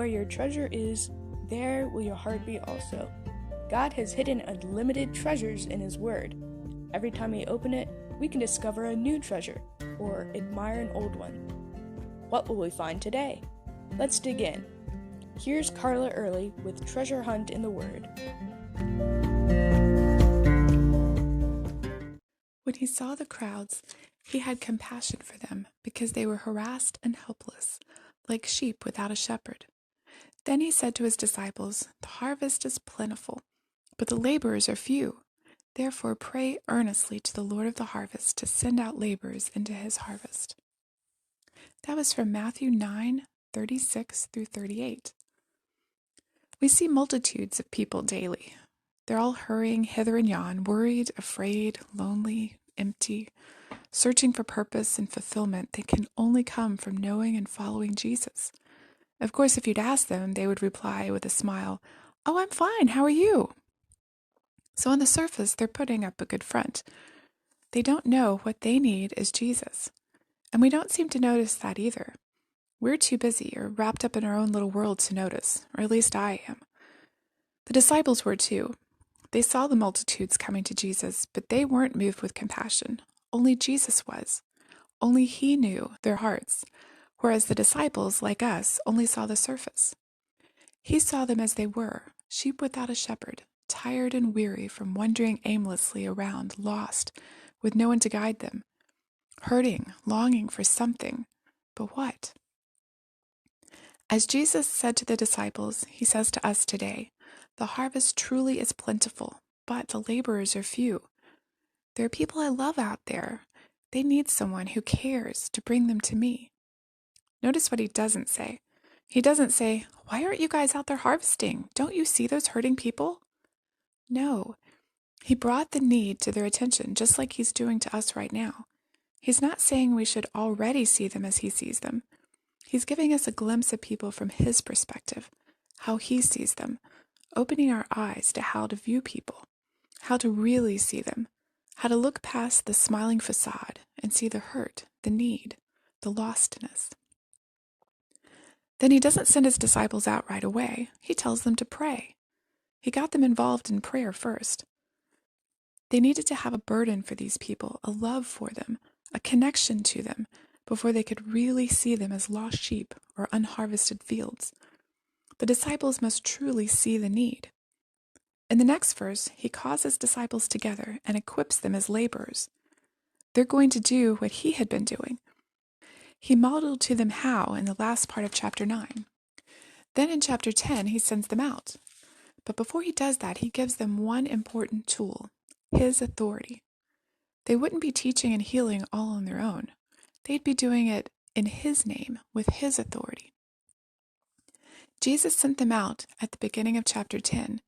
where your treasure is, there will your heart be also. God has hidden unlimited treasures in His Word. Every time we open it, we can discover a new treasure, or admire an old one. What will we find today? Let's dig in. Here's Carla Early with Treasure Hunt in the Word. When he saw the crowds, he had compassion for them, because they were harassed and helpless, like sheep without a shepherd. Then he said to his disciples, "The harvest is plentiful, but the laborers are few. Therefore pray earnestly to the Lord of the harvest to send out laborers into his harvest." That was from Matthew 9:36 through 38. We see multitudes of people daily. They're all hurrying hither and yon, worried, afraid, lonely, empty, searching for purpose and fulfillment that can only come from knowing and following Jesus. Of course, if you'd ask them, they would reply with a smile, "Oh, I'm fine, how are you?" So on the surface, they're putting up a good front. They don't know what they need is Jesus. And we don't seem to notice that either. We're too busy or wrapped up in our own little world to notice, or at least I am. The disciples were too. They saw the multitudes coming to Jesus, but they weren't moved with compassion. Only Jesus was. Only He knew their hearts, whereas the disciples, like us, only saw the surface. He saw them as they were, sheep without a shepherd, tired and weary from wandering aimlessly around, lost, with no one to guide them, hurting, longing for something, but what? As Jesus said to the disciples, He says to us today, "The harvest truly is plentiful, but the laborers are few." There are people I love out there. They need someone who cares to bring them to me. Notice what He doesn't say. He doesn't say, "Why aren't you guys out there harvesting? Don't you see those hurting people?" No. He brought the need to their attention, just like He's doing to us right now. He's not saying we should already see them as He sees them. He's giving us a glimpse of people from His perspective, how He sees them, opening our eyes to how to view people, how to really see them, how to look past the smiling facade and see the hurt, the need, the lostness. Then He doesn't send His disciples out right away. He tells them to pray. He got them involved in prayer first. They needed to have a burden for these people, a love for them, a connection to them, before they could really see them as lost sheep or unharvested fields. The disciples must truly see the need. In the next verse, He calls His disciples together and equips them as laborers. They're going to do what He had been doing. He modeled to them how in the last part of chapter 9. Then in chapter 10, He sends them out. But before He does that, He gives them one important tool, His authority. They wouldn't be teaching and healing all on their own. They'd be doing it in His name, with His authority. Jesus sent them out at the beginning of chapter 10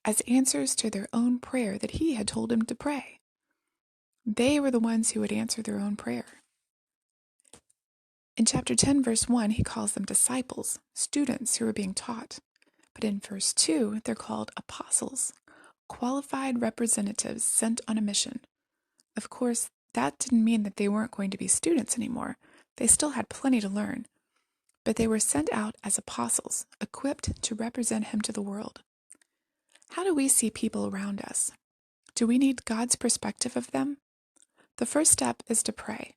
as answers to their own prayer that He had told them to pray. They were the ones who would answer their own prayer. In chapter 10, verse 1, He calls them disciples, students who are being taught. But in verse 2, they're called apostles, qualified representatives sent on a mission. Of course, that didn't mean that they weren't going to be students anymore. They still had plenty to learn. But they were sent out as apostles, equipped to represent Him to the world. How do we see people around us? Do we need God's perspective of them? The first step is to pray.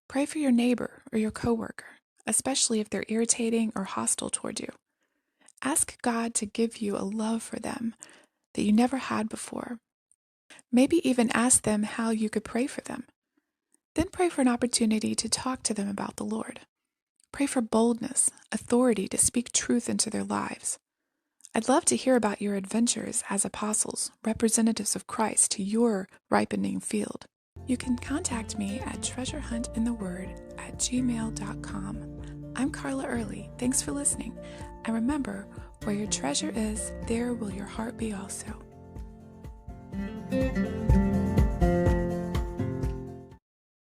Pray for your neighbor or your coworker, especially if they're irritating or hostile toward you. Ask God to give you a love for them that you never had before. Maybe even ask them how you could pray for them. Then pray for an opportunity to talk to them about the Lord. Pray for boldness, authority to speak truth into their lives. I'd love to hear about your adventures as apostles, representatives of Christ to your ripening field. You can contact me at treasurehuntintheword@gmail.com. I'm Carla Early. Thanks for listening. And remember, where your treasure is, there will your heart be also.